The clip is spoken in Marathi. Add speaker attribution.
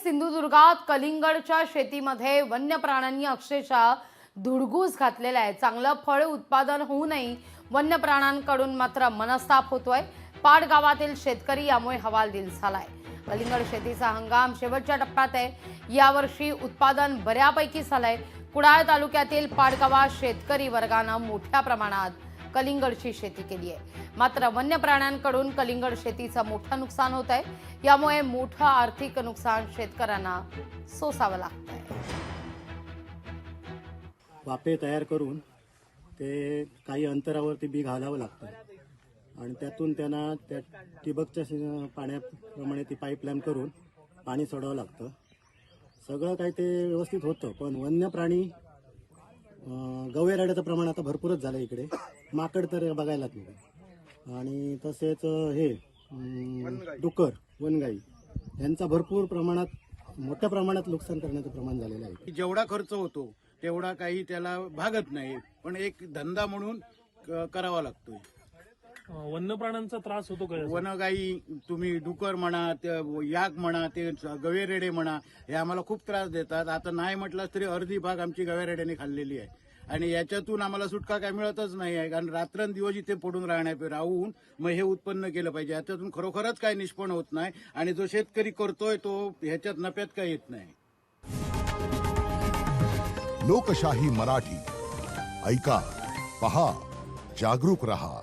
Speaker 1: सिंधुदुर्गात कलिंगडच्या शेतीमध्ये वन्य प्राण्यांनी अक्षरशः धुडगूस घातलेला आहे। चांगलं फळ उत्पादन होऊनही वन्य प्राण्यांकडून मात्र मनस्ताप होतोय। पाड गावातील शेतकरी यामुळे हवालदिल झालाय। कलिंगड शेतीचा हंगाम शेवटच्या टप्प्यात आहे। यावर्षी उत्पादन बऱ्यापैकी झालंय। कुडाळ तालुक्यातील पाड गावात शेतकरी वर्गाने मोठ्या प्रमाणात कलिंगडची शेती केली आहे। मात्र वन्य प्राण्यांकडून कलिंगड शेतीचं मोठं नुकसान होत आहे। यामुळे मोठं आर्थिक नुकसान शेतकऱ्यांना सोसावं लागतंय।
Speaker 2: वाफे तयार करून ते काही अंतरावरती बी घालावं लागतं आणि त्यातून त्यांना त्या ठिबकच्या पाण्याप्रमाणे ती पाईपलाईन करून पाणी सोडावं लागतं। सगळं काही ते व्यवस्थित होतं, पण वन्य प्राणी गवेरेड्याचं प्रमाण आता भरपूरच झालं इकडे। माकड तर बघायलाच नाही आणि तसेच हे डुक्कर वनगाई यांचा भरपूर प्रमाणात मोठ्या प्रमाणात नुकसान करण्याचं प्रमाण झालेलं आहे।
Speaker 3: जेवढा खर्च होतो तेवढा काही त्याला भागत नाही, पण एक धंदा म्हणून करावा लागतोय।
Speaker 4: वन्य प्राण्यांचा त्रास होतो का?
Speaker 3: वनगाई तुम्ही डुकर म्हणा, याक म्हणा, ते गवेरेडे म्हणा, हे आम्हाला खूप त्रास देतात। आता नाही म्हटलं तरी अर्धी भाग आमची गवेरेड्याने खाल्लेली आहे आणि याच्यातून आम्हाला सुटका काय मिळतच नाही आहे। कारण रात्रंदिवस इथे पडून राहून मग हे उत्पन्न केलं पाहिजे। याच्यातून खरोखरच काही निष्पन्न होत नाही आणि जो शेतकरी करतोय तो ह्याच्यात नफ्यात काही येत नाही।
Speaker 5: लोकशाही मराठी ऐका, पहा, जागरूक रहा।